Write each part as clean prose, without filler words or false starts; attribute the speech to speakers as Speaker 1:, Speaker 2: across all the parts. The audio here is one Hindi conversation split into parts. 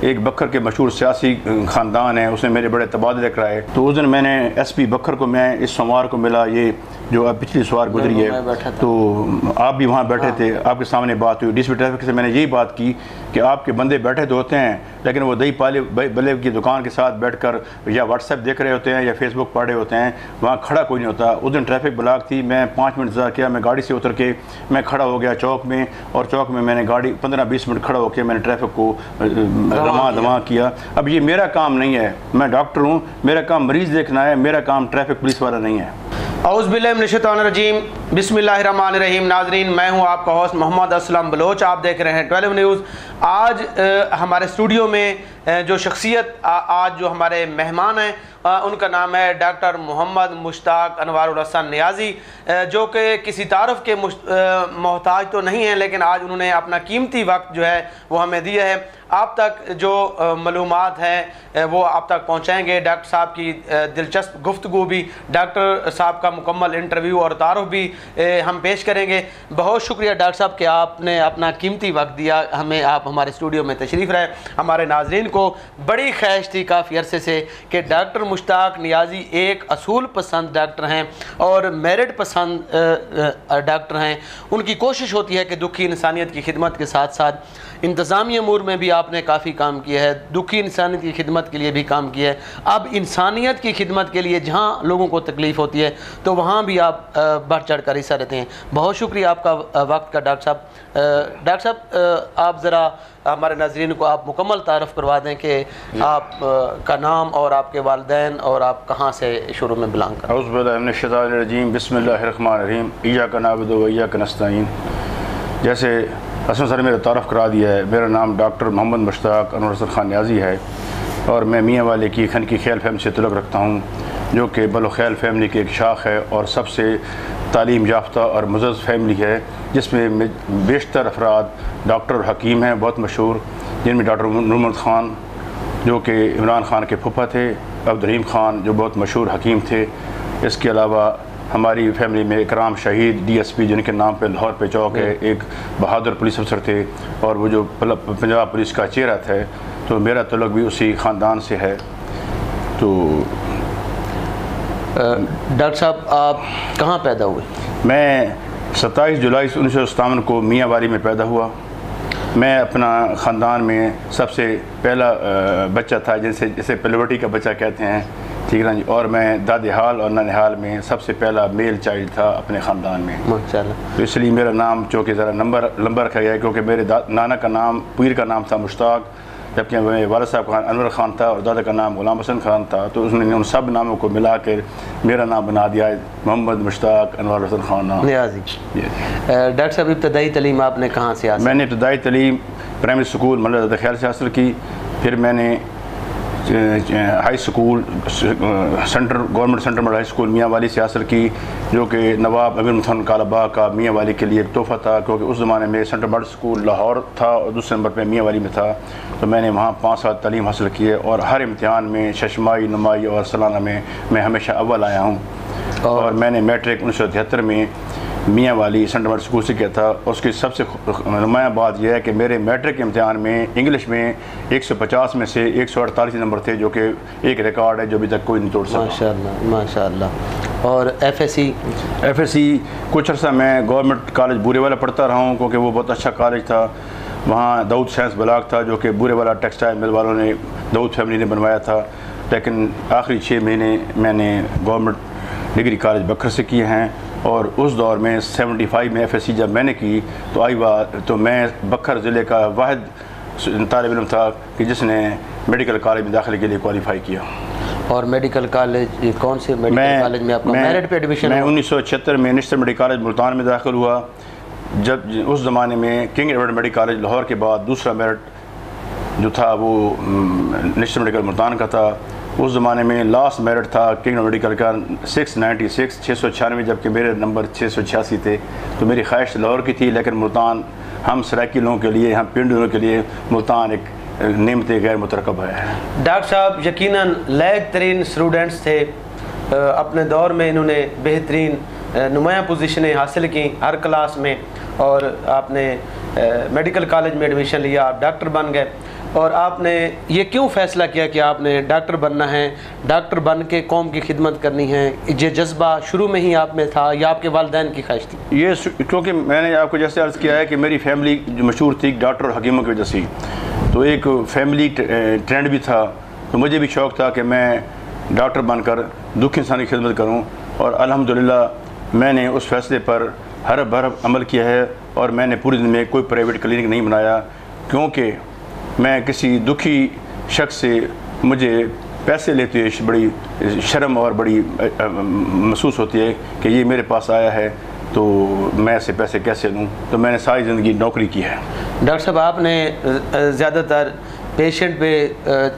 Speaker 1: एक बकर के मशहूर सियासी ख़ानदान है, उसने मेरे बड़े तबादले कराए। तो उस दिन मैंने SP बकर को मैं इस सोमवार को मिला, ये जो अब पिछली सोमवार गुजरी है, तो आप भी वहाँ बैठे थे, आपके सामने बात हुई। DCP ट्रैफिक से मैंने यही बात की कि आपके बंदे बैठे तो होते हैं, लेकिन वो दही पाले बल्ले की दुकान के साथ बैठकर या व्हाट्सएप देख रहे होते हैं या फेसबुक पढ़ रहे होते हैं, वहाँ खड़ा कोई नहीं होता। उस दिन ट्रैफिक ब्लॉक थी, मैं 5 मिनट इंतजार किया, मैं गाड़ी से उतर के मैं खड़ा हो गया चौक में, और चौक में मैंने गाड़ी 15-20 मिनट खड़ा होकर मैंने ट्रैफिक को रवा किया। अब ये मेरा काम नहीं है, मैं डॉक्टर हूँ, मेरा काम मरीज देखना है, मेरा काम ट्रैफिक पुलिस वाला नहीं है।
Speaker 2: औज़ुबिल्लाहिमिनश्शैतानिर्रजीम, बिस्मिल्लाहिर्रहमानिर्रहीम। नाज़रीन, मैं हूं आपका होस्ट मोहम्मद असलम बलोच, आप देख रहे हैं 12 न्यूज़। आज हमारे स्टूडियो में जो शख्सियत आज जो हमारे मेहमान हैं उनका नाम है डॉक्टर मोहम्मद मुश्ताक अनवारुल हसन नियाज़ी, जो कि किसी तारुफ के मोहताज तो नहीं हैं, लेकिन आज उन्होंने अपना कीमती वक्त जो है वो हमें दिया है। आप तक जो मालूमात हैं वो आप तक पहुँचाएँगे। डॉक्टर साहब की दिलचस्प गुफ्तगू भी, डॉक्टर साहब का मुकम्मल इंटरव्यू और तारुफ भी हम पेश करेंगे। बहुत शुक्रिया डॉक्टर साहब कि आपने अपना कीमती वक्त दिया हमें, आप हमारे स्टूडियो में तशरीफ़ रहे। हमारे नाज़रीन को बड़ी ख्वाहिश थी काफ़ी अरसे से कि डॉक्टर मुश्ताक नियाज़ी एक असूल पसंद डॉक्टर हैं और मेरिट पसंद डॉक्टर हैं। उनकी कोशिश होती है कि दुखी इंसानियत की खिदमत के साथ साथ इंतज़ामी अमूर में भी आपने काफ़ी काम किया है, दुखी इंसानियत की खिदमत के लिए भी काम किया है। अब इंसानियत की खिदमत के लिए जहाँ लोगों को तकलीफ़ होती है तो वहाँ भी आप बढ़ चढ़ कर हिस्सा रहते हैं। बहुत शुक्रिया आपका वक्त का डॉक्टर साहब। डॉक्टर साहब, आप ज़रा हमारे नाज़रीन को आप मुकम्मल तारफ़ करवा दें कि आप का नाम और आपके वालिदैन और आप कहाँ से शुरू में बिलोंग करते हैं।
Speaker 1: औज़ुबिल्लाहिमिनश्शैतानिर्रजीम, बिस्मिल्लाहिर्रहमानिर्रहीम, इय्याका नअबुदु व इय्याका नस्तईन। जैसे हसन सर मेरा तारफ़ करा दिया है, मेरा नाम डॉक्टर मोहम्मद मुश्ताक अनवर हसन खान नियाज़ी है और मैं मियाँ वाले की खनकी ख्याल फैमिली से तल्लुक़ रखता हूँ, जो कि बलो ख्याल फैमिली की एक शाख है और सबसे तालीम याफ्ता और मुअज़्ज़ज़ फैमिली है, जिसमें बेशतर अफराद डॉक्टर और हकीम हैं बहुत मशहूर, जिनमें डॉक्टर नूर खान जो कि इमरान खान के फूफा थे, अब्दुल खान जो बहुत मशहूर हकीम थे। इसके अलावा हमारी फैमिली में इकराम शहीद DSP जिनके नाम पे लाहौर पे चौक है, एक बहादुर पुलिस अफसर थे और वो जो पंजाब पुलिस का चेहरा था, तो मेरा तल्लुक़ भी उसी ख़ानदान से है। तो
Speaker 2: डॉक्टर साहब, आप कहाँ पैदा हुए?
Speaker 1: मैं 27 जुलाई 1957 को मियाँ वाली में पैदा हुआ। मैं अपना ख़ानदान में सबसे पहला बच्चा था, जिसे पलवटी का बच्चा कहते हैं, ठीक है ना जी। और मैं दादेहाल और ननिहाल में सबसे पहला मेल चाइल्ड था अपने ख़ानदान में, माशाअल्लाह। तो इसलिए मेरा नाम चूँकि ज़रा लंबा रखा गया, क्योंकि मेरे नाना का नाम पीर का नाम था मुश्ताक, जबकि मेरे वालिद साहब का अनवर ख़ान था और दादा का नाम ग़ुलाम हसन खान था। तो उसने उन सब नामों को मिला कर मेरा नाम बना दिया मोहम्मद मुश्ताक अनवर हसन खान
Speaker 2: नियाज़ी। डॉक्टर साहब, इब्तदाई तलीम आपने कहाँ से हासिल?
Speaker 1: मैंने इब्तदाई तलीम प्राइमरी स्कूल मौलाना ख्याल से हासिल की, फिर मैंने high school government centre model high school मियाँ वाली से हासिल की, जो कि नवाब अमीर मुहम्मद कालबा का मियाँ वाली के लिए एक तोहफ़ा था, क्योंकि उस ज़माने में सेंट्रल मॉडल स्कूल लाहौर था और दूसरे नंबर पे मियाँ वाली में था। तो मैंने वहाँ 5 साल तालीम हासिल की है और हर इम्तिहान में शशमाई, नुमाई और सालाना में मैं हमेशा अव्वल आया हूँ। और मैंने मैट्रिक 1973 में मियाँ वाली सेंट्रल मॉडल स्कूल से किया था। और उसकी सबसे नुमायाँ बात यह है कि मेरे मैट्रिक के इम्तिहान में इंग्लिश में 150 में से 148 नंबर थे, जो कि एक रिकॉर्ड है जो अभी तक कोई नहीं तोड़ सका।
Speaker 2: माशाअल्लाह, माशाअल्लाह। और FSC
Speaker 1: कुछ अर्सा मैं गवर्नमेंट कॉलेज बूरेवाला पढ़ता रहा हूँ, क्योंकि वो बहुत अच्छा कॉलेज था। वहाँ दाऊद साइंस ब्लॉक था, जो कि बूरेवाला टेक्सटाइल मिल वालों ने, दाऊद फैमिली ने बनवाया था। लेकिन आखिरी 6 महीने मैंने गवर्नमेंट डिग्री कॉलेज बकर से किए हैं। और उस दौर में 75 में FSC जब मैंने की तो मैं बकर ज़िले का वाहिद तालिब इल्म था कि जिसने मेडिकल कॉलेज में दाखिले के लिए क्वालिफाई किया।
Speaker 2: और मेडिकल कॉलेज कौन से मेडिकल कॉलेज में आपका मेरिट पे एडमिशन?
Speaker 1: मैं 1976 में नेशनल मेडिकल कॉलेज मुल्तान में दाखिल हुआ। जब उस ज़माने में king Edward medical college Lahore के बाद दूसरा मेरिट जो था वो नेशनल मेडिकल मुल्तान का था। उस ज़माने में लास्ट मेरिट था किंग मेडिकल का 696, जबकि मेरे नंबर 686 थे। तो मेरी ख्वाहिश लाहौर की थी, लेकिन मुल्तान हम सराइकी लोगों के लिए, हम पिंडों के लिए मुल्तान एक नेमत गैर मुतरकब है।
Speaker 2: डॉक्टर साहब यकीनन लायक तरीन स्टूडेंट्स थे, अपने दौर में इन्होंने बेहतरीन नुमायाँ पोजीशनें हासिल की हर क्लास में, और आपने मेडिकल कॉलेज में एडमिशन लिया, आप डॉक्टर बन गए। और आपने ये क्यों फ़ैसला किया कि आपने डॉक्टर बनना है, डॉक्टर बन के कौम की खिदमत करनी है? ये जज्बा शुरू में ही आप में था या आपके वालिदैन की ख्वाहिश थी?
Speaker 1: ये क्योंकि मैंने आपको जैसे अर्ज़ किया है कि मेरी फैमिली जो मशहूर थी डॉक्टर और हकीमों की वजह से, तो एक फैमिली ट्रेंड भी था, तो मुझे भी शौक़ था कि मैं डॉक्टर बनकर दुख इंसानी की खिदमत करूँ। और अल्हम्दुलिल्लाह मैंने उस फैसले पर हर भर अमल किया है और मैंने पूरी दिन में कोई प्राइवेट क्लिनिक नहीं बनाया, क्योंकि मैं किसी दुखी शख्स से मुझे पैसे लेते हुए बड़ी शर्म और बड़ी महसूस होती है कि ये मेरे पास आया है तो मैं ऐसे पैसे कैसे लूँ। तो मैंने सारी ज़िंदगी नौकरी की है।
Speaker 2: डॉक्टर साहब, आपने ज़्यादातर पेशेंट पे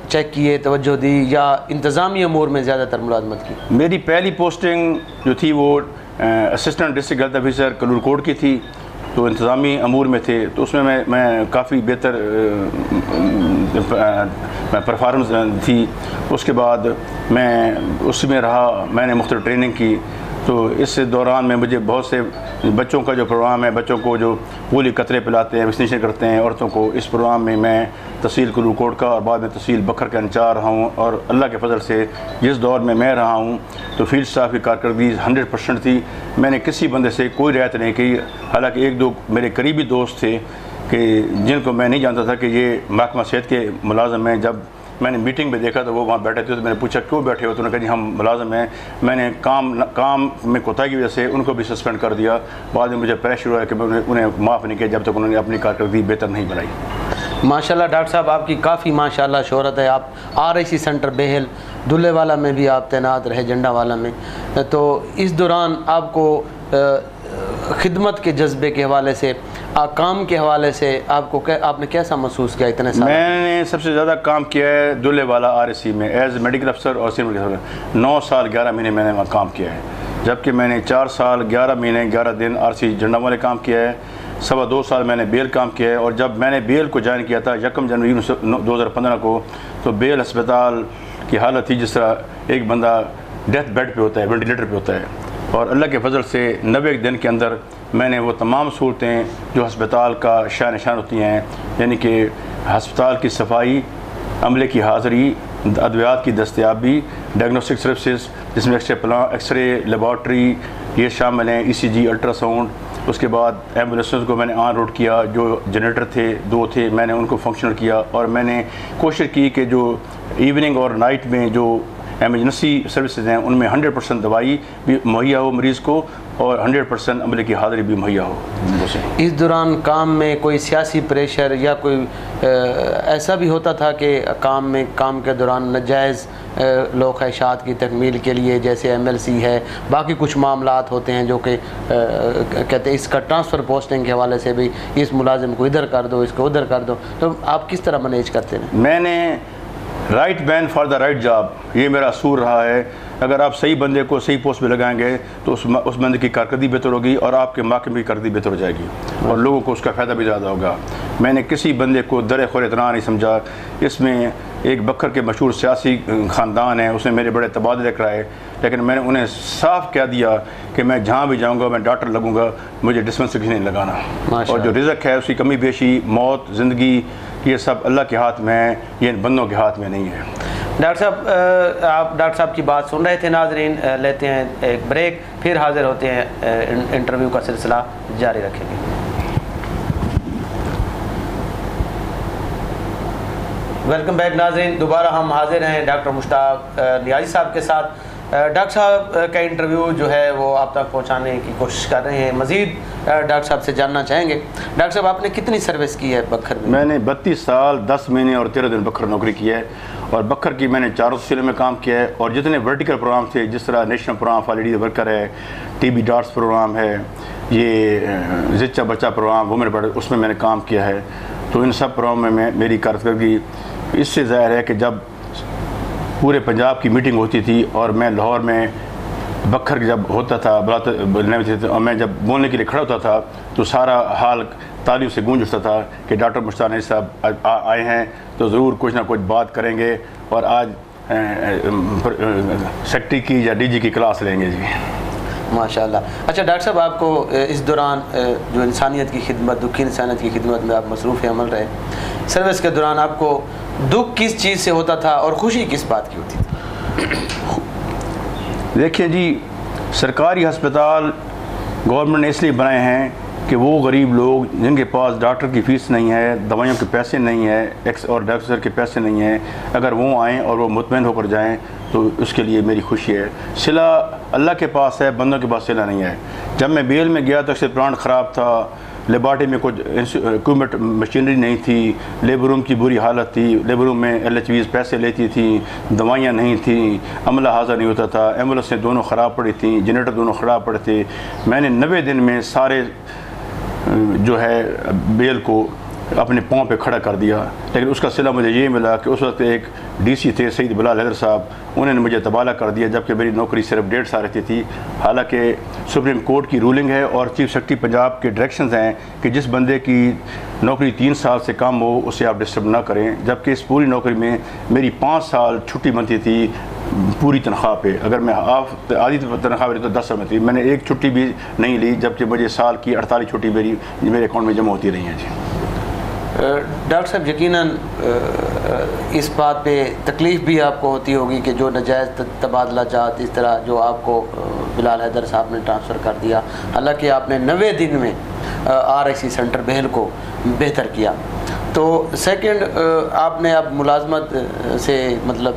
Speaker 2: चेक किए, तवज्जो दी, या इंतज़ामी अमूर में ज़्यादातर मुलाजमत की?
Speaker 1: मेरी पहली पोस्टिंग जो थी वो असिस्टेंट डिस्ट्रिक्ट हेल्थ ऑफिसर कलूरकोट की थी, तो इंतज़ामी अमूर में थे, तो उसमें मैं काफ़ी बेहतर परफॉर्मेंस थी। उसके बाद मैं उसमें रहा, मैंने मुख्तलिफ ट्रेनिंग की। तो इस दौरान में मुझे बहुत से बच्चों का जो प्रोग्राम है, बच्चों को जो पोलियो कतरे पिलाते हैं, वैक्सीनेशन करते हैं औरतों को, इस प्रोग्राम में मैं तहसील कलूरकोट का और बाद में तहसील बखर का इंचार्ज रहा हूँ। और अल्लाह के फजल से जिस दौर में मैं रहा हूँ तो फील्ड स्टाफ की कारकर्दगी 100% थी। मैंने किसी बंदे से कोई रियायत नहीं की। हालांकि एक दो मेरे करीबी दोस्त थे कि जिनको मैं नहीं जानता था कि ये महकमा सेहत के मुलाजम हैं। जब मैंने मीटिंग में देखा तो वो वहाँ बैठे थे, तो मैंने पूछा क्यों बैठे हो, तो उन्होंने कहा जी हम मुलाजम हैं। मैंने काम में कोताही की वजह से उनको भी सस्पेंड कर दिया। बाद में मुझे प्रेशर हुआ कि मैं उन्हें माफ़ नहीं किया जब तक उन्होंने अपनी कारकर्दगी बेहतर नहीं बनाई।
Speaker 2: माशाल्लाह डॉक्टर साहब, आपकी काफ़ी माशाल्लाह शोहरत है। आप RIC सेंटर बेहल दुल्लेवाला में भी आप तैनात रहे, जंडावाला में। तो इस दौरान आपको खिदमत के जज्बे के हवाले से, काम के हवाले से आपने कैसा महसूस किया इतने साल?
Speaker 1: मैंने सबसे ज़्यादा काम किया है दुल्लेवाला RIC में एज मेडिकल अफसर और सीनियर मेडिकल अफसर। 9 साल 11 महीने मैंने वहाँ काम किया है, जबकि मैंने 4 साल 11 महीने 11 दिन RIC जंडावाला काम किया है। 2.25 साल मैंने बेल काम किया है। और जब मैंने बेल को ज्वाइन किया था 1 जनवरी 2015 को, तो बेल अस्पताल की हालत थी जिस तरह एक बंदा डेथ बेड पे होता है, वेंटिलेटर पे होता है। और अल्लाह के फजल से 90 दिन के अंदर मैंने वो तमाम सहूलतें जो हस्पताल का शान निशान होती हैं, यानी कि हस्पताल की सफाई, अमले की हाज़िरी, अद्वियात की दस्तयाबी, डायग्नोस्टिक सर्विसेज जिसमें एक्सरे लेबॉर्ट्री ये शामिल हैं, ECG, अल्ट्रासाउंड। उसके बाद एम्बुलेंस को मैंने ऑन रूट किया, जो जनरेटर थे 2 थे मैंने उनको फंक्शनल किया। और मैंने कोशिश की कि जो इवनिंग और नाइट में जो एमरजेंसी सर्विसेज हैं उनमें 100% दवाई भी मुहैया हो मरीज़ को और 100% अमले की हाज़िरी भी मुहैया हो।
Speaker 2: इस दौरान काम में कोई सियासी प्रेशर या कोई ऐसा भी होता था कि काम के दौरान नाजायज़ लोग ख्वाहिशात की तकमील के लिए, जैसे MLC है, बाकी कुछ मामलात होते हैं जो कि कहते हैं इसका ट्रांसफ़र पोस्टिंग के हवाले से भी इस मुलाजिम को इधर कर दो, इसको उधर कर दो, तो आप किस तरह मैनेज करते हैं?
Speaker 1: मैंने right man for the right job, ये मेरा असूल रहा है। अगर आप सही बंदे को सही पोस्ट पे लगाएंगे तो उस बंदे की कारकर्दगी बेहतर होगी और आपके महकमे की कारकर्दगी बेहतर हो जाएगी और लोगों को उसका फ़ायदा भी ज़्यादा होगा। मैंने किसी बंदे को दर खुर इतना नहीं समझा। इसमें एक बखर के मशहूर सियासी ख़ानदान है, उसने मेरे बड़े तबादले कराए, लेकिन मैंने उन्हें साफ कह दिया कि मैं जहाँ भी जाऊँगा मैं डॉक्टर लगूँगा, मुझे डिस्पेंसरी नहीं लगाना। और जो रिज़्क है उसकी कमी बेशी, मौत, ज़िंदगी, ये सब अल्लाह के हाथ में है, ये इन बंदों के हाथ में नहीं है।
Speaker 2: डॉक्टर साहब, आप डॉक्टर साहब की बात सुन रहे थे। नाजरीन, लेते हैं एक ब्रेक, फिर हाजिर होते हैं, इंटरव्यू का सिलसिला जारी रखेंगे। वेलकम बैक नाजरीन, दोबारा हम हाजिर हैं डॉक्टर मुश्ताक नियाज़ी साहब के साथ। डॉक्टर साहब का इंटरव्यू जो है वो आप तक पहुंचाने की कोशिश कर रहे हैं। मज़ीद डॉक्टर साहब से जानना चाहेंगे, डॉक्टर साहब आपने कितनी सर्विस की है बखर में?
Speaker 1: मैंने 32 साल 10 महीने और 13 दिन बखर नौकरी की है और बखर की मैंने 4 जिले में काम किया है। और जितने वर्टिकल प्रोग्राम थे, जिस तरह national program for ladies worker है, TB डॉट्स प्रोग्राम है, ये ज़िच्चा बच्चा प्रोग्राम वुमेन पर, उसमें मैंने काम किया है। तो इन सब प्रोग्राम में मेरी कारकर्दगी इससे ज़ाहिर है कि जब पूरे पंजाब की मीटिंग होती थी और मैं लाहौर में बखर जब होता था बुलाते और मैं जब बोलने के लिए खड़ा होता था तो सारा हाल तालियों से गूंज उठता था कि डॉक्टर मुश्ताक नियाज़ी साहब आए हैं तो ज़रूर कुछ ना कुछ बात करेंगे और आज सेक्रेटरी की या DG की क्लास लेंगे जी।
Speaker 2: माशाल्लाह। अच्छा डॉक्टर साहब, आपको इस दौरान जो इंसानियत की खिदमत, दुखी इंसानियत की खिदमत में आप मसरूफ़ अमल रहे, सर्विस के दौरान आपको दुख किस चीज़ से होता था और खुशी किस बात की होती थी?
Speaker 1: देखिए जी, सरकारी अस्पताल गवर्नमेंट ने इसलिए बनाए हैं कि वो गरीब लोग जिनके पास डॉक्टर की फ़ीस नहीं है, दवाइयों के पैसे नहीं है, एक्स और डॉक्टर के पैसे नहीं हैं, अगर वो आएँ और वो मुतमईन होकर जाएँ तो उसके लिए मेरी खुशी है। सिला अल्लाह के पास है, बंदों के पास सिला नहीं है। जब मैं बेल में गया तो उससे प्लांट ख़राब था, लेबॉर्टरी में कुछ इक्विपमेंट मशीनरी नहीं थी, लेबर रूम की बुरी हालत थी, लेबर रूम में LHVs पैसे लेती थी, दवाइयाँ नहीं थी, अमला हाज़िर नहीं होता था, एम्बुलेंसें दोनों ख़राब पड़ी थी, जनरेटर दोनों ख़राब पड़े थे। मैंने 90 दिन में सारे जो है बेल को अपने पाँव पे खड़ा कर दिया। लेकिन उसका सिला मुझे ये मिला कि उस वक्त एक DC थे सईद बिलाल हैदर साहब, उन्होंने मुझे तबाला कर दिया, जबकि मेरी नौकरी सिर्फ 1.5 साल रहती थी। हालांकि सुप्रीम कोर्ट की रूलिंग है और चीफ सेक्रेटरी पंजाब के डायरेक्शंस हैं कि जिस बंदे की नौकरी 3 साल से कम हो उसे आप डिस्टर्ब ना करें, जबकि इस पूरी नौकरी में मेरी 5 साल छुट्टी बनती थी पूरी तनख्वाह पे। अगर मैं आधी तनख्वाह मेरी तो 10 साल में थी, मैंने एक छुट्टी भी नहीं ली, जबकि मुझे साल की 48 छुट्टी मेरे अकाउंट में जमा होती रही है जी।
Speaker 2: डॉक्टर साहब, यकीनन इस बात पे तकलीफ़ भी आपको होती होगी कि जो नाजायज़ तबादला जात इस तरह जो आपको बिलाल हैदर साहब ने ट्रांसफ़र कर दिया, हालांकि आपने 90 दिन में RIC सेंटर बेहल को बेहतर किया। तो सेकंड, आपने अब मुलाजमत से मतलब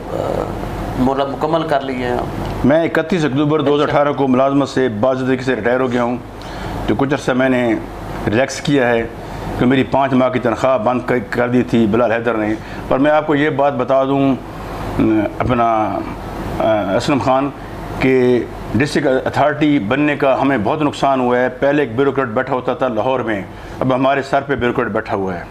Speaker 2: मुकम्मल कर ली है?
Speaker 1: मैं 31 अक्टूबर 2018 को मुलाजमत से बाज़ तरीके से रिटायर हो गया हूँ। तो कुछ अर्सा मैंने रिलैक्स किया है कि मेरी 5 माह की तनख्वाह बंद कर दी थी बिलाल हैदर ने। पर मैं आपको ये बात बता दूँ अपना असलम खान कि डिस्ट्रिक्ट अथॉरिटी बनने का हमें बहुत नुकसान हुआ है। पहले एक ब्यूरोक्रेट बैठा होता था लाहौर में, अब हमारे सर पे ब्यूरोक्रेट बैठा हुआ है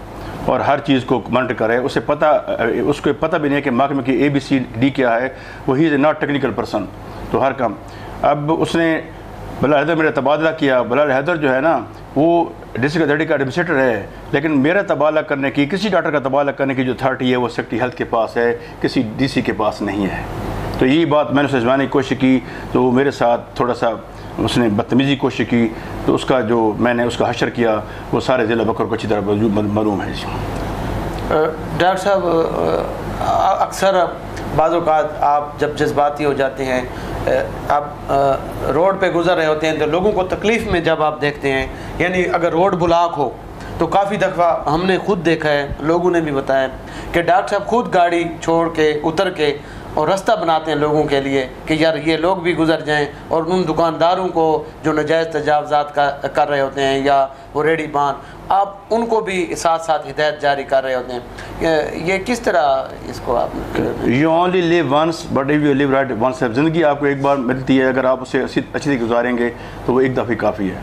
Speaker 1: और हर चीज़ को मॉनिटर करे। उसको पता भी नहीं है कि महकमे की ABCD क्या है। वो he is not technical person, तो हर काम। अब उसने बिलाल हैदर मेरा तबादला किया। बिलाल हैदर जो है ना, वो डिस्ट्रिक्ट अथॉरिटी का एडमिनिस्ट्रेटर है, लेकिन मेरा तबादला करने की, किसी डॉक्टर का तबादला करने की जो अथॉरिटी है वो सेक्रेटरी हेल्थ के पास है, किसी DC के पास नहीं है। तो यही बात मैंने उसे समझाने की कोशिश की, तो मेरे साथ थोड़ा सा उसने बदतमीज़ी की कोशिश की, तो उसका जो मैंने उसका हशर किया वो सारे ज़िला बकर को अच्छी तरह मालूम है।
Speaker 2: डॉक्टर साहब, अक्सर बाज़ औक़ात आप जब जज्बाती हो जाते हैं, आप रोड पे गुज़र रहे होते हैं तो लोगों को तकलीफ़ में जब आप देखते हैं, यानी अगर रोड ब्लॉक हो तो काफ़ी दफ़ा हमने खुद देखा है, लोगों ने भी बताया कि डॉक्टर साहब खुद गाड़ी छोड़ के उतर के और रास्ता बनाते हैं लोगों के लिए कि यार ये लोग भी गुजर जाएं, और उन दुकानदारों को जो नाजायज़ तजावज़ात कर रहे होते हैं या वो रेडी पान, आप उनको भी साथ साथ हिदायत जारी कर रहे होते हैं। ये किस तरह इसको आप?
Speaker 1: You only live once but if you live right once. ज़िंदगी आपको एक बार मिलती है, अगर आप उसे अच्छी से गुजारेंगे तो वो एक दफ़े काफ़ी है।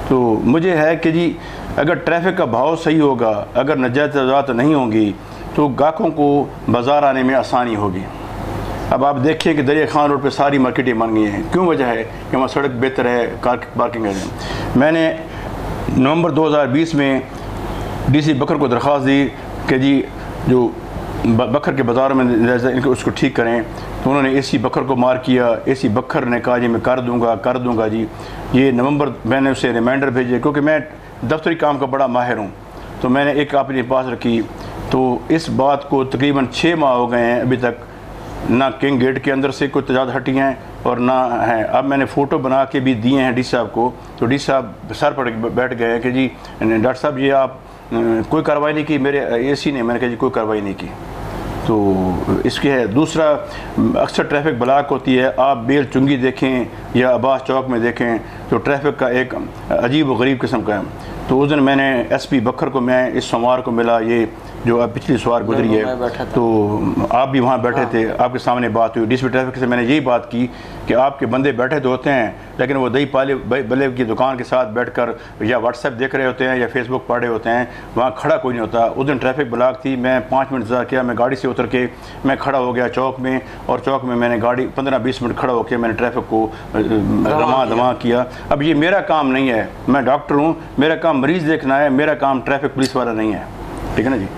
Speaker 1: तो मुझे है कि जी अगर ट्रैफिक का भाव सही होगा, अगर नाजायज़ तजावज़ात नहीं होंगी तो गाहकों को बाज़ार आने में आसानी होगी। अब आप देखिए कि दरिया खान रोड पे सारी मार्केटें बन गई हैं। क्यों? वजह है कि वहाँ सड़क बेहतर है, पार्किंग है। मैंने नवंबर 2020 में DC बकर को दरख्वास्त दी कि जी जो बकर के बाज़ार में इनको उसको ठीक करें। तो उन्होंने AC बकर को मार किया। AC बकर ने कहा जी मैं कर दूँगा जी। ये नवंबर मैंने उसे रिमाइंडर भेजे, क्योंकि मैं दफ्तरी काम का बड़ा माहिर हूँ, तो मैंने एक अपने पास रखी। तो इस बात को तकरीबन 6 माह हो गए हैं, अभी तक ना किंग गेट के अंदर से कोई तजाद हटी हैं और ना है। अब मैंने फ़ोटो बना के भी दिए हैं DC साहब को, तो DC साहब सर पर बैठ गए हैं कि जी डॉक्टर साहब ये आप कोई कार्रवाई नहीं की। मेरे AC ने, मैंने कहा जी कोई कार्रवाई नहीं की। तो इसके है। दूसरा, अक्सर ट्रैफिक ब्लॉक होती है। आप बेल चुंगी देखें या अब्बास चौक में देखें तो ट्रैफिक का एक अजीब व गरीब किस्म का है। तो उस दिन मैंने SP बकर को, मैं इस सोमवार को मिला, ये जो अब पिछली सोमवार गुजरी है, तो आप भी वहाँ बैठे थे, आपके सामने बात हुई। DCP ट्रैफिक से मैंने यही बात की कि आपके बंदे बैठे तो होते हैं, लेकिन वो दही बल्ले की दुकान के साथ बैठकर या व्हाट्सएप देख रहे होते हैं या फेसबुक पढ़ रहे होते हैं, वहाँ खड़ा कोई नहीं होता। उस दिन ट्रैफिक ब्लॉक थी। मैं 5 मिनट इंतजार किया। मैं गाड़ी से उतर के मैं खड़ा हो गया चौक में, और चौक में मैंने गाड़ी 15-20 मिनट खड़ा होकर मैंने ट्रैफिक को रवां किया। अब ये मेरा काम नहीं है, मैं डॉक्टर हूँ, मेरा काम मरीज़ देखना है, मेरा काम ट्रैफिक पुलिस वाला नहीं है। ठीक है ना जी।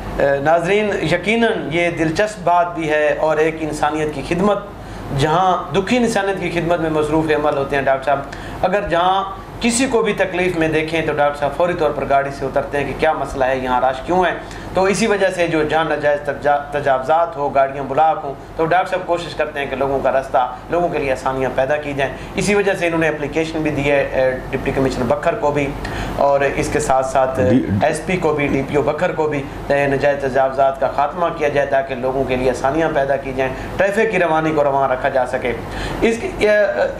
Speaker 2: नाजरीन, यकीनन ये दिलचस्प बात भी है और एक इंसानियत की खिदमत जहाँ दुखी इंसानियत की खिदमत में मसरूफ़ अमल होते हैं डॉक्टर साहब, अगर जहाँ किसी को भी तकलीफ़ में देखें तो डॉक्टर साहब फौरी तौर पर गाड़ी से उतरते हैं कि क्या मसला है, यहाँ रश क्यों है। तो इसी वजह से जो जहाँ नाजायज़ तजावज़ात हो, गाड़ियाँ ब्लॉक हों, तो डॉक्टर साहब कोशिश करते हैं कि लोगों का रास्ता, लोगों के लिए आसानियाँ पैदा की जाएँ। इसी वजह से इन्होंने एप्लीकेशन भी दी है डिप्टी कमिश्नर बखर को भी, और इसके साथ साथ SP को भी, DPO बखर को भी, नाजायज़ तजावज़ात का खात्मा किया जाए ताकि लोगों के लिए आसानियाँ पैदा की जाएँ, ट्रैफिक की रवानी को रवान रखा जा सके।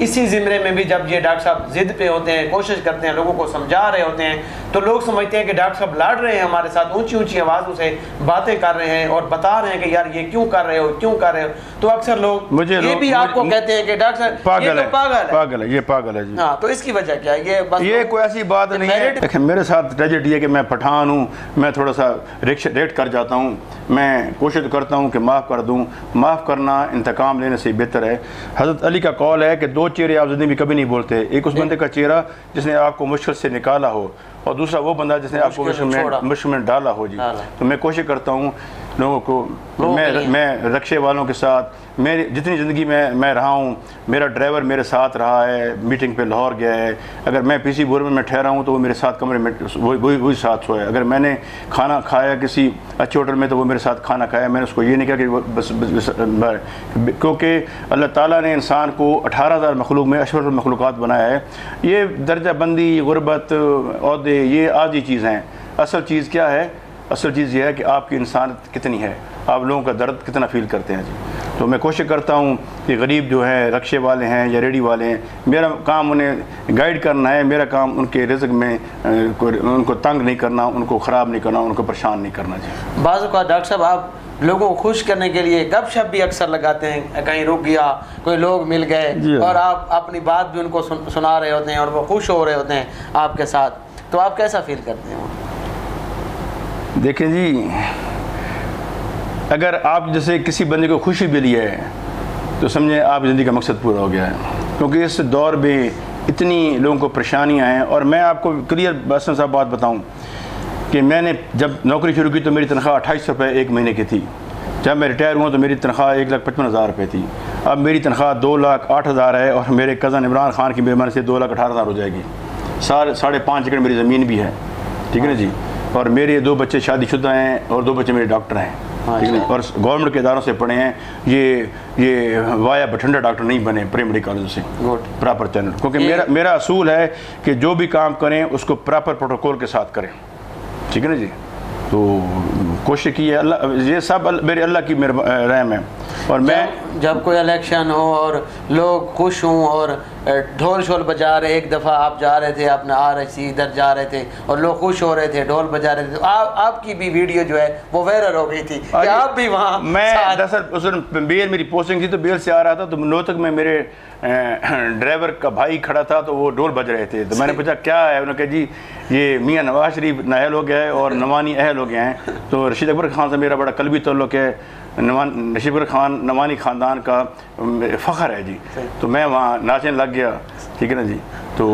Speaker 2: इसी ज़िम्रे में भी जब ये डॉक्टर साहब ज़िद पे होते हैं, कोशिश करते हैं, लोगों को समझा रहे होते हैं, तो लोग समझते हैं कि डॉक्टर साहब लड़ रहे हैं हमारे साथ, ऊंची ऊंची आवाज़ों से बातें कर रहे हैं और बता रहे हैं कि यार ये क्यों कर रहे हो, क्यों कर रहे हो। तो अक्सर लोग ये भी आपको कहते हैं कि डॉक्टर साहब
Speaker 1: पागल है,
Speaker 2: पागल है,
Speaker 1: ये पागल है जी।
Speaker 2: हाँ, तो इसकी वजह क्या है?
Speaker 1: ये कोई ऐसी बात नहीं है। देखिए मेरे साथ ट्रेजेडी है कि मैं पठान हूँ, मैं थोड़ा सा रेट कर जाता हूँ, मैं कोशिश करता हूँ कि माफ़ कर दूँ। माफ़ करना इंतकाम लेने से बेहतर है। हज़रत अली का कौल है कि दो चेहरे आप ज़िंदगी में कभी नहीं बोलते, एक उस बंदे का चेहरा जिसने आपको मुश्किल से निकाला हो, और दूसरा वो बंदा जिसने आपको मुश्किल में डाला हो जी। तो मैं कोशिश करता हूँ लोगों को, मैं रक्शे वालों के साथ, मेरी जितनी ज़िंदगी में मैं रहा हूँ, मेरा ड्राइवर मेरे साथ रहा है, मीटिंग पे लाहौर गया है, अगर मैं PC बोर में ठहरा हूँ तो वो मेरे साथ कमरे में वही साथ सोया, अगर मैंने खाना खाया किसी अच्छे होटल में तो वो मेरे साथ खाना खाया। मैंने उसको ये नहीं कहा कि बस क्योंकि अल्लाह ताला ने इंसान को 18,000 मखलूक में अशरफुल मखलूक़ात बनाया है। ये दर्जा बंदी, गुरबत, औहदे, ये आधी चीज़ हैं। असल चीज़ क्या है? असल चीज़ ये है कि आपकी इंसानियत कितनी है, आप लोगों का दर्द कितना फील करते हैं जी। तो मैं कोशिश करता हूँ कि गरीब जो है, रक्शे वाले हैं या रेडी वाले हैं, मेरा काम उन्हें गाइड करना है, मेरा काम उनके रिज़्क़ में उनको तंग नहीं करना, उनको ख़राब नहीं करना, उनको परेशान नहीं करना जी।
Speaker 2: बाज़ औक़ात डॉक्टर साहब आप लोगों को खुश करने के लिए गपशप भी अक्सर लगाते हैं, कहीं रुक गया, कोई लोग मिल गए और आप अपनी बात भी उनको सुना रहे होते हैं और वो खुश हो रहे होते हैं आपके साथ, तो आप कैसा फील करते हैं?
Speaker 1: देखें जी, अगर आप जैसे किसी बंदे को खुशी मिली है तो समझें आप ज़िंदगी का मकसद पूरा हो गया है, क्योंकि इस दौर में इतनी लोगों को परेशानियां हैं। और मैं आपको क्लियर बसन साहब बात बताऊं कि मैंने जब नौकरी शुरू की तो मेरी तनख्वाह 2800 रुपये एक महीने की थी। जब मैं रिटायर हुआ तो मेरी तनख्वाह 1,55,000 रुपये थी। अब मेरी तनख्वाह 2,08,000 है और मेरे कज़न इमरान खान की मेहरबानी से 2,18,000 हो जाएगी। 5.5 एकड़ मेरी ज़मीन भी है, ठीक है ना जी। और मेरे 2 बच्चे शादीशुदा हैं और 2 बच्चे मेरे डॉक्टर हैं, ठीक है, और गवर्नमेंट के इदारों से पढ़े हैं। ये वाया बठिंडा डॉक्टर नहीं बने प्राइमरी कॉलेज से, प्रॉपर चैनल, क्योंकि मेरा असूल है कि जो भी काम करें उसको प्रॉपर प्रोटोकॉल के साथ करें, ठीक है ना जी। तो कोशिश की है, अल्लाह, ये सब मेरे अल्लाह की रहम है। और मैं
Speaker 2: जब कोई इलेक्शन हो और लोग खुश हों और ढोल शोल बजा रहे, एक दफ़ा आप जा रहे थे अपने RSC इधर जा रहे थे और लोग खुश हो रहे थे, ढोल बजा रहे थे, तो आपकी भी वीडियो जो है वो वायरल हो गई थी कि आप भी वहाँ।
Speaker 1: मैं दरअसल उस दिन बेल मेरी पोस्टिंग थी तो बेल से आ रहा था, तो नोतक में मेरे ड्राइवर का भाई खड़ा था तो वो ढोल बज रहे थे। तो मैंने पूछा क्या है, उन्होंने कहा जी ये मियाँ नवाज शरीफ नायल हो गया है और नवानी अहल हो गए हैं। तो रशीद अकबर खान से मेरा बड़ा कल्बी ताल्लुक़ है, रशीद अकबर खान नवानी ख़ानदान का फ़ख्र है जी। तो मैं वहाँ नाचने लग गया, ठीक है ना जी। तो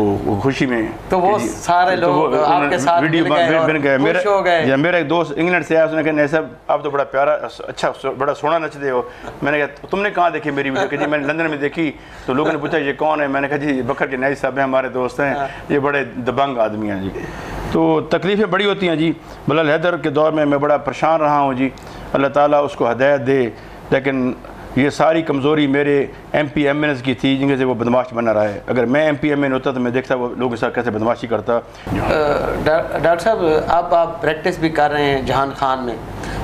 Speaker 1: खुशी में
Speaker 2: तो वो सारे लोग आपके साथ
Speaker 1: वीडियो बन गए। मेरा एक दोस्त इंग्लैंड से आया, उसने कहा नहीं साहब आप तो बड़ा प्यारा, अच्छा बड़ा सोना नचते हो। मैंने कहा तुमने कहाँ देखी मेरी वीडियो? कि जी मैंने लंदन में देखी। तो लोगों ने पूछा ये कौन है? मैंने कहा जी बकर के नाई साहब हैं, हमारे दोस्त हैं, ये बड़े दबंग आदमी हैं जी। तो तकलीफ़ें बड़ी होती हैं जी। बलल हैदर के दौर में मैं बड़ा परेशान रहा हूँ जी, अल्लाह ताला उसको हदायत दे। लेकिन ये सारी कमज़ोरी मेरे MP MNs की थी जिनके से वो बदमाश बना रहा है। अगर मैं MP MN होता तो मैं देखता वो लोगों के साथ कैसे बदमाशी करता।
Speaker 2: डॉक्टर साहब आप प्रैक्टिस भी कर रहे हैं जहान खान में,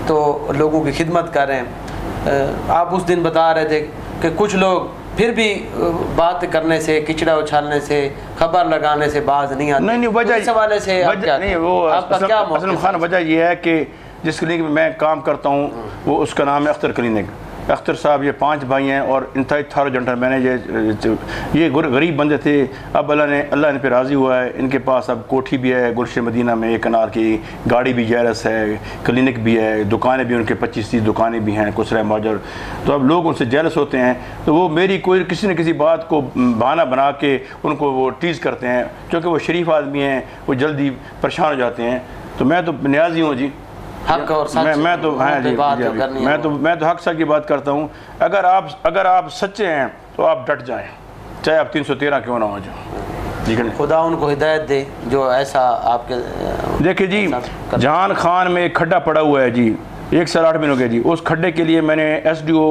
Speaker 2: तो लोगों की खिदमत कर रहे हैं। आप उस दिन बता रहे थे कि कुछ लोग फिर भी बात करने से, किचड़ा उछालने से, खबर लगाने से बाज नहीं आते।
Speaker 1: नहीं वजह
Speaker 2: इस हवाले से
Speaker 1: नहीं, वो असलम खान वजह यह है कि जिस क्लिनिक में मैं काम करता हूँ वो उसका नाम है अख्तर क्लिनिक। अख्तर साहब ये 5 भाई हैं और इंतहाई थारो जेंटलमैन है। ये गरीब बंदे थे, अब अल्लाह ने पे राज़ी हुआ है। इनके पास अब कोठी भी है गुलशन मदीना में, 1 कनाल की गाड़ी भी जैरस है, क्लिनिक भी है, दुकानें भी उनके 25-30 दुकानें भी हैं, कुसरा माजर। तो अब लोग उनसे जेलस होते हैं, तो वो मेरी कोई किसी न किसी बात को बहाना बना के उनको वो टीज़ करते हैं, क्योंकि वो शरीफ आदमी हैं, वो जल्दी परेशान हो जाते हैं। तो मैं तो न्याजी हूँ जी,
Speaker 2: हक और सच,
Speaker 1: मैं तो हाँ जी, मैं तो हक सच की बात करता हूँ। अगर आप सच्चे हैं तो आप डट जाएं, चाहे आप 313 क्यों ना हो जाओ, ठीक है।
Speaker 2: खुदा उनको हिदायत दे जो ऐसा आपके। देखिए
Speaker 1: जी, जहान खान में एक खड्डा पड़ा हुआ है जी, 1 साल 8 महीने हो गए जी। उस खड्डे के लिए मैंने SDO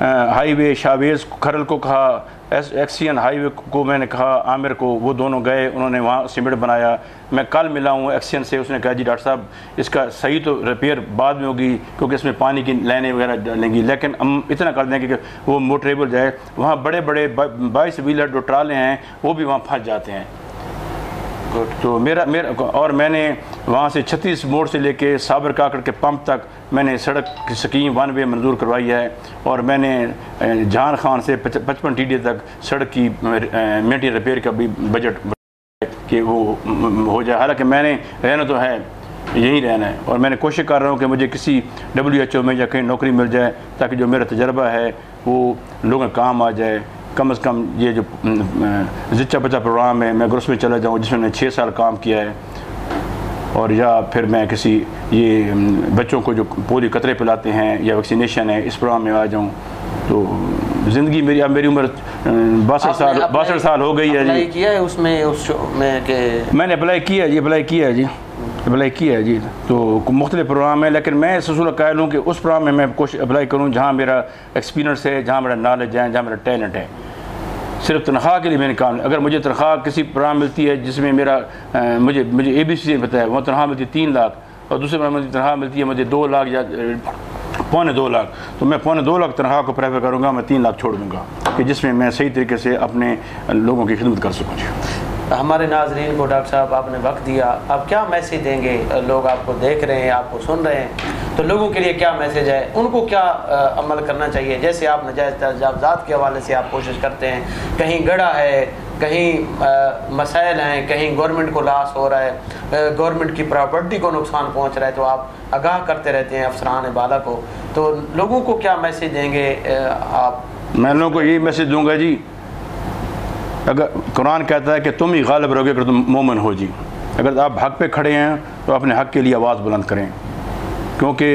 Speaker 1: हाईवे शाहवेज खरल को कहा, एक्सियन हाईवे को मैंने कहा, आमिर को, वो दोनों गए, उन्होंने वहाँ सीमेंट बनाया। मैं कल मिला हूँ एक्सियन से, उसने कहा जी डॉक्टर साहब इसका सही तो रिपेयर बाद में होगी क्योंकि इसमें पानी की लाइनें वगैरह डालेंगी, लेकिन हम इतना कर देंगे कि वो मोटरेबल जाए। वहाँ बड़े बड़े 22 व्हीलर जो ट्राले हैं वो भी वहाँ फंस जाते हैं। तो मेरा और मैंने वहाँ से 36 मोड़ से लेके साबर काकड़ के पंप तक मैंने सड़क की स्कीम 1 वे मंजूर करवाई है, और मैंने जहान खान से 55 TDA तक सड़क की मेंटेन रिपेयर का भी बजट कि वो हो जाए। हालांकि मैंने रहना तो है, यहीं रहना है, और मैंने कोशिश कर रहा हूँ कि मुझे किसी WHO में या कहीं नौकरी मिल जाए ताकि जो मेरा तजर्बा है वो लोगों का काम आ जाए। कम से कम ये जो ज़िच्चा बच्चा प्रोग्राम है, मैं अगर उसमें चला जाऊँ जिसमें मैंने 6 साल काम किया है, और या फिर मैं किसी ये बच्चों को जो पोलियो कतरे पिलाते हैं या वैक्सीनेशन है, इस प्रोग्राम में आ जाऊँ, तो ज़िंदगी मेरी, अब मेरी उम्र 62 साल हो गई है जी।
Speaker 2: किया है उसमें, उसमें के मैंने
Speaker 1: अप्लाई किया है जी, अप्लाई किया है जी। तो मुख्तलिफ प्रोग्राम है, लेकिन मैं ससूल कायल हूँ कि उस प्रोग्राम में मैं कोशिश अप्लाई करूँ जहाँ मेरा एक्सपीरियंस है, जहाँ मेरा नॉलेज है, जहाँ मेरा टैलेंट है। सिर्फ तनख्वाह के लिए मैंने काम, अगर मुझे तनख्वाह किसी प्रोग्राम मिलती है जिसमें मेरा मुझे ABC पता है, वहाँ तनख्वाह मिलती है 3 लाख, और दूसरे प्रोग्राम में तनख्वाह मिलती है मुझे 2 लाख या 2.25 लाख, तो मैं 2.25 लाख तनख्वाह को प्रेफर करूँगा, मैं 3 लाख छोड़ दूँगा कि जिसमें मैं सही तरीके से अपने लोगों की खिदमत कर सकूँ।
Speaker 2: हमारे नाजरीन को डॉक्टर साहब आपने वक्त दिया, अब क्या मैसेज देंगे? लोग आपको देख रहे हैं, आपको सुन रहे हैं, तो लोगों के लिए क्या मैसेज है, उनको क्या अमल करना चाहिए? जैसे आप नाजायज़ तजावुज़ात के हवाले से आप कोशिश करते हैं, कहीं गड़ा है, कहीं मसाइल हैं, कहीं गवर्नमेंट को लॉस हो रहा है, गवर्नमेंट की प्रॉपर्टी को नुकसान पहुँच रहा है, तो आप आगाह करते रहते हैं अफसरान बाला को, तो लोगों को क्या मैसेज देंगे आप?
Speaker 1: मैं लोगों को यही मैसेज दूँगा जी, अगर कुरान कहता है कि तुम ही गालिब रहोगे अगर तुम मोमिन हो जी। अगर आप हक पे खड़े हैं तो अपने हक के लिए आवाज़ बुलंद करें, क्योंकि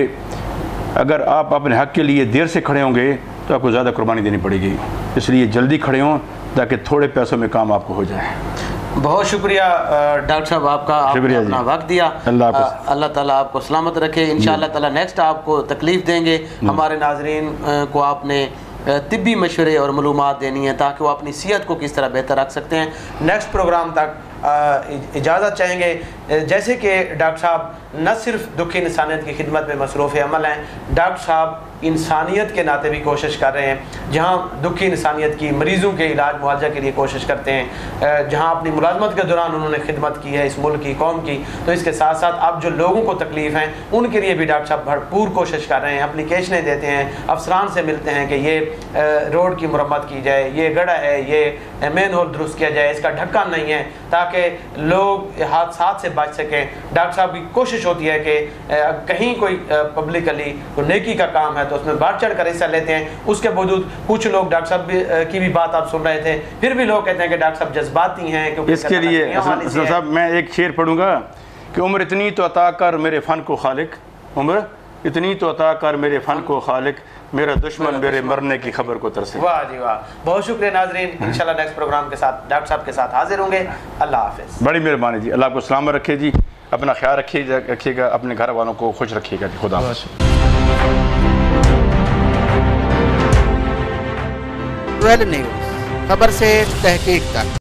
Speaker 1: अगर आप अपने हक के लिए देर से खड़े होंगे तो आपको ज़्यादा कुर्बानी देनी पड़ेगी। इसलिए जल्दी खड़े हों ताकि थोड़े पैसों में काम आपको हो जाए।
Speaker 2: बहुत शुक्रिया डॉक्टर साहब आपका, आपने अपना वक्त दिया। अल्लाह ताला आपको सलामत रखे। इंशाअल्लाह ताला नेक्स्ट आपको तकलीफ़ देंगे। हमारे नाजरीन को आपने तिब्बी मशवरे और मालूमात देनी है ताकि वो अपनी सेहत को किस तरह बेहतर रख सकते हैं। नेक्स्ट प्रोग्राम तक इजाज़त चाहेंगे। जैसे कि डॉक्टर साहब न सिर्फ दुखी इंसानियत की खिदमत में मसरूफ़ अमल हैं, डॉक्टर साहब इंसानियत के नाते भी कोशिश कर रहे हैं। जहाँ दुखी इंसानियत की मरीज़ों के इलाज मुआवजा के लिए कोशिश करते हैं, जहाँ अपनी मुलाजमत के दौरान उन्होंने खिदमत की है इस मुल्क की, कौम की, तो इसके साथ साथ अब जो लोगों को तकलीफ़ हैं उनके लिए भी डॉक्टर साहब भरपूर कोशिश कर रहे हैं। एप्लीकेशनें देते हैं, अफसरान से मिलते हैं कि ये रोड की मुरम्मत की जाए, ये गड़ा है, ये मेन होल दुरुस्त किया जाए, इसका ढक्कन नहीं है, ताकि लोग हादसात से बच सकें। डॉक्टर साहब की कोशिश होती है कि कहीं कोई पब्लिकली कोई नेकी का काम है तो उसमें बढ़ चढ़ कर हिस्सा लेते हैं। उसके बावजूद कुछ लोग डॉक्टर साहब की भी बात आप सुन रहे थे, फिर भी लोग कहते हैं कि डॉक्टर साहब जज्बाती हैं। क्योंकि
Speaker 1: इसके लिए साहब मैं एक शेर पढ़ूंगा कि उम्र इतनी तो अता कर मेरे फ़न को खालिक, उम्र इतनी तो अता कर मेरे फ़न को खालिक, मेरा दुश्मन मेरे मरने की खबर को तरसे।
Speaker 2: वाह जी वाह, बहुत शुक्रिया नाजरीन। इंशाल्लाह नेक्स्ट प्रोग्राम के साथ डॉक्टर साहब के साथ हाजिर होंगे। अल्लाह हाफिज़।
Speaker 1: बड़ी मेहरबानी जी, अल्लाह आपको सलामत रखे जी, अपना ख्याल रखिएगा, अपने घर वालों को खुश रखिएगा जी। खुदा हाफिज़।
Speaker 3: 12 न्यूज़, खबर से तहकीक तक।